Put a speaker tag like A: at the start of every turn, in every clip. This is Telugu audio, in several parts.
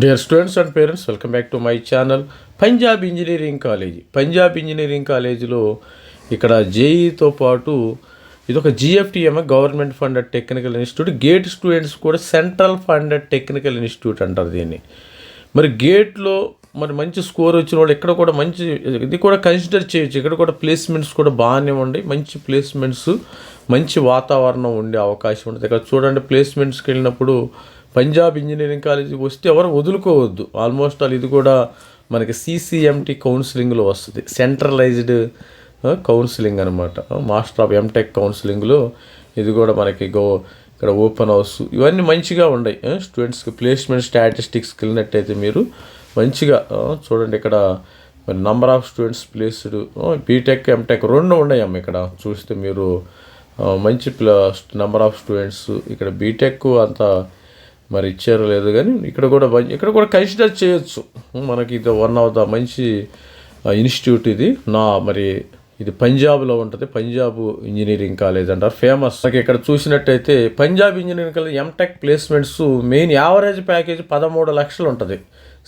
A: Dear students and parents, welcome back to my channel. Punjab engineering college. Punjab engineering కాలేజీలో ఇక్కడ జేఈతో పాటు ఇదొక GFTM, government funded technical institute. GATE students కూడా సెంట్రల్ ఫండెడ్ టెక్నికల్ ఇన్స్టిట్యూట్ అంటారు దీన్ని. మరి గేట్లో మరి మంచి స్కోర్ వచ్చిన వాళ్ళు ఇక్కడ కూడా మంచి ఇది కూడా కన్సిడర్ చేయొచ్చు. ఇక్కడ కూడా ప్లేస్మెంట్స్ కూడా బాగానే ఉండి, మంచి ప్లేస్మెంట్స్, మంచి వాతావరణం ఉండే అవకాశం ఉంటుంది. ఇక్కడ చూడండి, ప్లేస్మెంట్స్కి వెళ్ళినప్పుడు పంజాబ్ ఇంజనీరింగ్ కాలేజీకి వస్తే ఎవరు వదులుకోవద్దు. ఆల్మోస్ట్ ఆల్ ఇది కూడా మనకి సిసిఎంటి కౌన్సిలింగ్లో వస్తుంది. సెంట్రలైజ్డ్ కౌన్సిలింగ్ అనమాట. మాస్టర్ ఆఫ్ ఎంటెక్ కౌన్సిలింగ్లో ఇది కూడా మనకి ఇక్కడ ఓపెన్ హౌస్ ఇవన్నీ మంచిగా ఉన్నాయి. స్టూడెంట్స్కి ప్లేస్మెంట్ స్టాటిస్టిక్స్కి వెళ్ళినట్టయితే మీరు మంచిగా చూడండి. ఇక్కడ మరి number of students placed BTech MTech రెండు ఉన్నాయమ్మ. ఇక్కడ చూస్తే మీరు మంచి నంబర్ ఆఫ్ స్టూడెంట్స్. ఇక్కడ బీటెక్ అంత మరి ఇచ్చారో లేదు, కానీ ఇక్కడ కూడా కన్సిడర్ చేయొచ్చు. మనకి ఇది వన్ ఆఫ్ ద మంచి ఇన్స్టిట్యూట్ ఇది. మరి ఇది పంజాబ్లో ఉంటుంది. పంజాబ్ ఇంజనీరింగ్ కాలేజ్ అంటారు, ఫేమస్. మనకి ఇక్కడ చూసినట్టయితే Punjab engineering college MTech placements main average package 13 లక్షలు ఉంటుంది.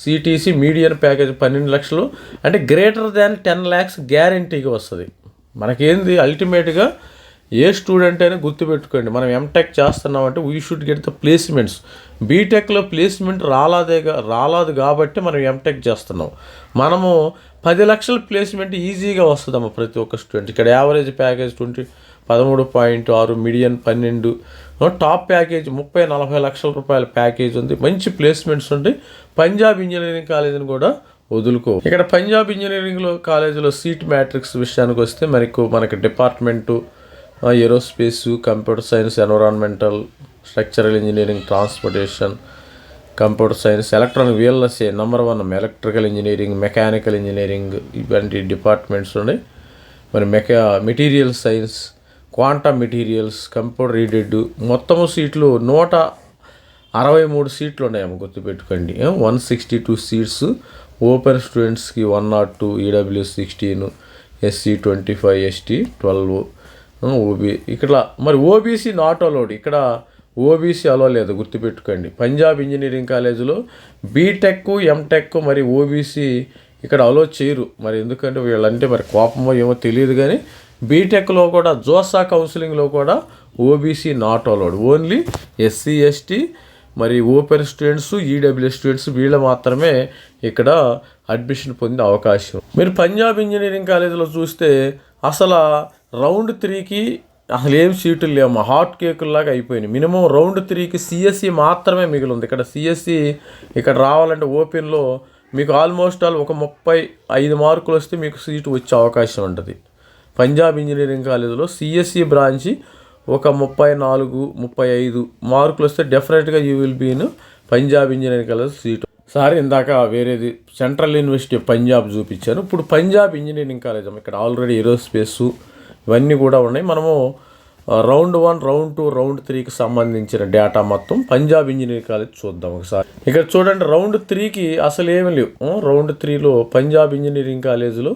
A: సిటీసీ మీడియన్ ప్యాకేజ్ 12 లక్షలు, అంటే గ్రేటర్ దాన్ 10 lakhs గ్యారంటీగా వస్తుంది. మనకేంది అల్టిమేట్గా ఏ స్టూడెంట్ అయినా గుర్తుపెట్టుకోండి, మనం ఎంటెక్ చేస్తున్నామంటే we should get the placements. బీటెక్లో ప్లేస్మెంట్ రాలేదు కాబట్టి మనం ఎంటెక్ చేస్తున్నాం. మనము 10 లక్షల ప్లేస్మెంట్ ఈజీగా వస్తుందమ్మా ప్రతి ఒక్క స్టూడెంట్. ఇక్కడ average package 13.6, median 12, top package 30-40 లక్షల రూపాయల ప్యాకేజ్ ఉంది. మంచి ప్లేస్మెంట్స్ ఉంటాయి. పంజాబ్ ఇంజనీరింగ్ కాలేజీని కూడా వదులుకో. ఇక్కడ పంజాబ్ ఇంజనీరింగ్లో కాలేజీలో సీట్ మ్యాట్రిక్స్ విషయానికి వస్తే మనకి department ఏరోస్పేసు, computer science, environmental, structural engineering, transportation, computer science, electronic, VLSA number 1, electrical engineering, mechanical engineering, ఇలాంటి డిపార్ట్మెంట్స్ ఉన్నాయి. మరి material science, quantum materials, computer aided. మొత్తము సీట్లు 163 సీట్లు ఉన్నాయేమో గుర్తుపెట్టుకోండి. 162 సీట్స్. ఓపెన్ స్టూడెంట్స్కి 102, EWS 16, SC 25, ST 12, ఇక్కడ మరి ఓబీసీ నాట్ అలౌడ్. ఇక్కడ ఓబీసీ అలో లేదు, గుర్తుపెట్టుకోండి. పంజాబ్ ఇంజనీరింగ్ కాలేజీలో బీటెక్, ఎంటెక్ మరి ఓబీసీ ఇక్కడ అలో చేయరు. మరి ఎందుకంటే వీళ్ళంటే మరి కోపమో ఏమో తెలియదు, కానీ బీటెక్లో కూడా జోసా కౌన్సిలింగ్లో కూడా OBC not allowed. Only SC, ST మరి ఓపెన్ స్టూడెంట్స్, EWS స్టూడెంట్స్ వీళ్ళు మాత్రమే ఇక్కడ అడ్మిషన్ పొందే అవకాశం. మీరు పంజాబ్ ఇంజనీరింగ్ కాలేజీలో చూస్తే అసలు రౌండ్ 3కి అసలు ఏం సీట్లు లేవు, హాట్ కేకుల్లాగా అయిపోయినాయి. మినిమం రౌండ్ 3కి CSE మాత్రమే మిగిలింది. ఇక్కడ CSE ఇక్కడ రావాలంటే ఓపెన్లో మీకు ఆల్మోస్ట్ ఆల్ ఒక 35 మార్కులు వస్తే మీకు సీటు వచ్చే అవకాశం ఉంటుంది. పంజాబ్ ఇంజనీరింగ్ కాలేజీలో CSE బ్రాంచి ఒక 34-35 మార్కులు వస్తే డెఫినెట్గా you will be in Punjab engineering college seat. ఇందాక వేరేది సెంట్రల్ యూనివర్సిటీ పంజాబ్ చూపించాను. ఇప్పుడు పంజాబ్ ఇంజనీరింగ్ కాలేజ్ ఇక్కడ ఆల్రెడీ ఏరోస్పేసు ఇవన్నీ కూడా ఉన్నాయి. మనము రౌండ్ 1, రౌండ్ 2, రౌండ్ 3కి సంబంధించిన డేటా మొత్తం పంజాబ్ ఇంజనీరింగ్ కాలేజ్ చూద్దాం ఒకసారి. ఇక్కడ చూడండి, రౌండ్ 3కి అసలు ఏమి లేవు. రౌండ్ 3లో పంజాబ్ ఇంజనీరింగ్ కాలేజీలో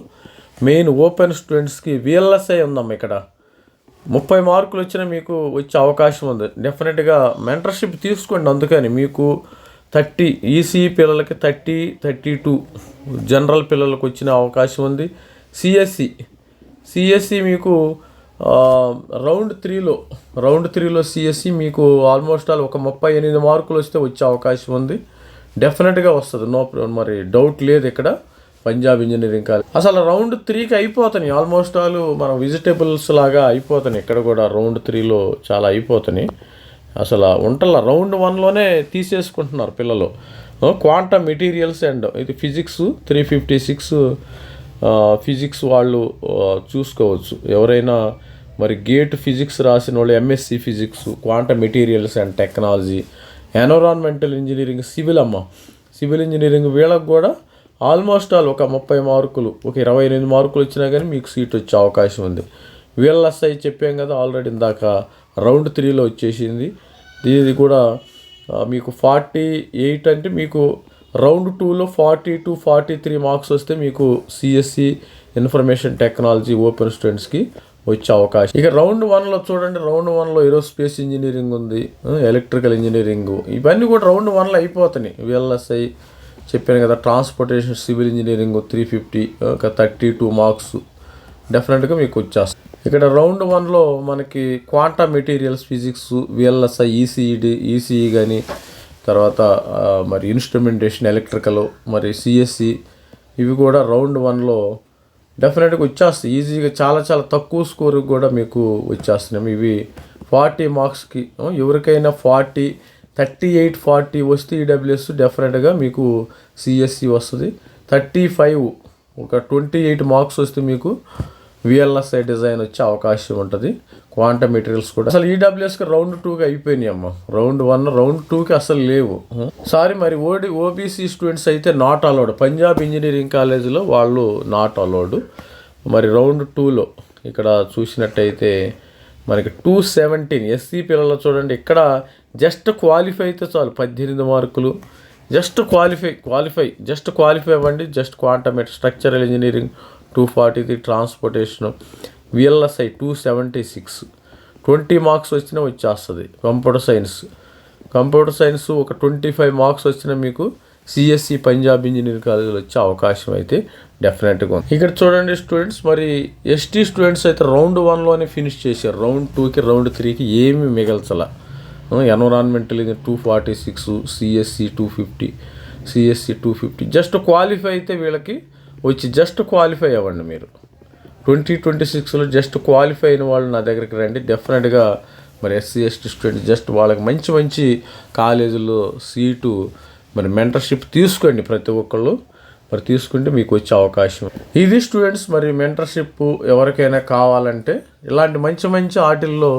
A: మెయిన్ ఓపెన్ స్టూడెంట్స్కి VLSA ఉందమ్మా. ఇక్కడ 30 మార్కులు వచ్చినా మీకు వచ్చే అవకాశం ఉంది. డెఫినెట్గా మెంటర్షిప్ తీసుకోండి. అందుకని మీకు 30 ఈసీ పిల్లలకి 32 జనరల్ పిల్లలకు వచ్చిన అవకాశం ఉంది. సిఎస్సి మీకు రౌండ్ 3లో CSE మీకు ఆల్మోస్ట్ ఆల్ ఒక 38 మార్కులు వస్తే వచ్చే అవకాశం ఉంది. డెఫినెట్గా వస్తుంది, మరి డౌట్ లేదు. ఇక్కడ పంజాబ్ ఇంజనీరింగ్ కాలేజ్ అసలు రౌండ్ 3కి అయిపోతున్నాయి. ఆల్మోస్ట్ ఆల్ మనం వెజిటేబుల్స్ లాగా అయిపోతున్నాయి. ఇక్కడ కూడా రౌండ్ 3లో చాలా అయిపోతున్నాయి. అసలు రౌండ్ 1లోనే తీసేసుకుంటున్నారు పిల్లలు. క్వాంటమ్ మెటీరియల్స్ అండ్ ఇది ఫిజిక్స్ 356 ఫిజిక్స్ వాళ్ళు చూసుకోవచ్చు. ఎవరైనా మరి గేట్ ఫిజిక్స్ రాసిన వాళ్ళు MSc physics, quantum materials and technology, environmental engineering, civil engineering వీళ్ళకి కూడా ఆల్మోస్ట్ ఆల్ ఒక 30 మార్కులు, ఒక 28 మార్కులు వచ్చినా కానీ మీకు సీట్ వచ్చే అవకాశం ఉంది. VLSI చెప్పాం కదా ఆల్రెడీ ఇందాక, రౌండ్ 3లో వచ్చేసింది. ఇది కూడా మీకు 48 అంటే మీకు రౌండ్ 2లో 42-43 మార్క్స్ వస్తే మీకు CSE ఇన్ఫర్మేషన్ టెక్నాలజీ ఓపెన్ స్టూడెంట్స్కి వచ్చే అవకాశం. ఇక రౌండ్ 1లో చూడండి, రౌండ్ 1లో ఏరోస్పేస్ ఇంజనీరింగ్ ఉంది, ఎలక్ట్రికల్ ఇంజనీరింగ్, ఇవన్నీ కూడా రౌండ్ 1లో అయిపోతున్నాయి. VLSI చెప్పాను కదా, ట్రాన్స్పోర్టేషన్ సివిల్ ఇంజనీరింగ్ 350, ఒక 32 మార్క్స్ డెఫినెట్గా మీకు వచ్చేస్తుంది. ఇక్కడ రౌండ్ 1లో మనకి quanta materials physics, VLSI, ECE కానీ, తర్వాత మరి ఇన్స్ట్రుమెంటేషన్ ఎలక్ట్రికల్, మరి CSE, ఇవి కూడా రౌండ్ 1లో డెఫినెట్గా వచ్చేస్తాయి ఈజీగా. చాలా చాలా తక్కువ స్కోర్కి కూడా మీకు వచ్చేస్తున్నాయి. ఇవి 40 మార్క్స్కి, ఎవరికైనా 40, 38, 40 వస్తే EWS డెఫినెట్గా మీకు CSE వస్తుంది. 35, ఒక 28 మార్క్స్ వస్తే మీకు VLSI డిజైన్ వచ్చే అవకాశం ఉంటుంది. క్వాంటమ్ మెటీరియల్స్ కూడా అసలు EWSకి రౌండ్ 2కి అయిపోయినాయి అమ్మ. రౌండ్ 1, రౌండ్ 2కి అసలు లేవు. సారీ, మరి OBC స్టూడెంట్స్ అయితే నాట్ అలౌడ్. పంజాబ్ ఇంజనీరింగ్ కాలేజీలో వాళ్ళు నాట్ అలౌడ్. మరి రౌండ్ 2లో ఇక్కడ చూసినట్టయితే మనకి 217 SC పిల్లలు చూడండి, ఇక్కడ జస్ట్ క్వాలిఫై అయితే చాలు, 18 మార్కులు. జస్ట్ క్వాలిఫై అవ్వండి. Just quantum structural engineering 243, transportation, VLSI 276, 20 marks వచ్చినా వచ్చేస్తుంది. కంప్యూటర్ సైన్స్ ఒక 25 మార్క్స్ వచ్చినా మీకు CSE పంజాబ్ ఇంజనీరింగ్ కాలేజీలో వచ్చే అవకాశం అయితే డెఫినెట్గా ఉంది. ఇక్కడ చూడండి స్టూడెంట్స్, మరి ST స్టూడెంట్స్ అయితే రౌండ్ 1లోనే ఫినిష్ చేశారు. రౌండ్ 2కి, రౌండ్ 3కి ఏమీ మిగల్చల. ఎన్విరాన్మెంటల్ 246, CSE 250, జస్ట్ క్వాలిఫై అయితే వీళ్ళకి వచ్చి జస్ట్ క్వాలిఫై అవ్వండి మీరు. 2026లో జస్ట్ క్వాలిఫై అయిన వాళ్ళు నా దగ్గరికి రండి. డెఫినెట్గా మరి SC ST స్టూడెంట్స్ జస్ట్ వాళ్ళకి మంచి కాలేజీల్లో సీటు, మరి మెంటర్షిప్ తీసుకోండి ప్రతి ఒక్కళ్ళు. మరి తీసుకుంటే మీకు వచ్చే అవకాశం ఇది స్టూడెంట్స్. మరి మెంటర్షిప్ ఎవరికైనా కావాలంటే ఇలాంటి మంచి ఆటల్లో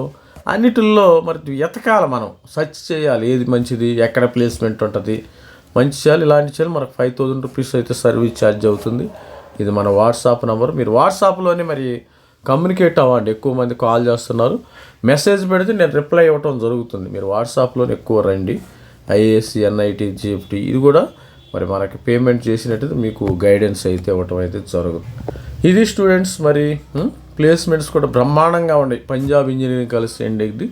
A: అన్నిటిల్లో మరి ఎతకాలి, మనం సర్చ్ చేయాలి, ఏది మంచిది, ఎక్కడ ప్లేస్మెంట్ ఉంటుంది, మంచి చేయాలి, ఇలాంటి చేయాలి. మనకు 5000 రూపీస్ అయితే సర్వీస్ ఛార్జ్ అవుతుంది. ఇది మన వాట్సాప్ నెంబర్. మీరు వాట్సాప్లోనే మరి కమ్యూనికేట్ అవ్వండి. ఎక్కువ మంది కాల్ చేస్తున్నారు, మెసేజ్ పెడితే నేను రిప్లై ఇవ్వటం జరుగుతుంది. మీరు వాట్సాప్లోనే ఎక్కువ రండి. IAC, NIT, GFT ఇది కూడా మరి మనకి పేమెంట్ చేసినట్టు మీకు గైడెన్స్ అయితే ఇవ్వటం అయితే జరుగుతుంది. ఇది స్టూడెంట్స్, మరి ప్లేస్మెంట్స్ కూడా బ్రహ్మాండంగా ఉన్నాయి. Punjab engineering college degree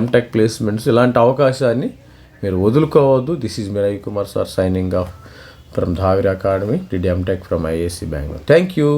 A: MTech placements, ఇలాంటి అవకాశాన్ని మీరు వదులుకోవద్దు. This is me Ravikumar sir signing off from Dhavir academy, did MTech from IAC Bangalore. Thank you.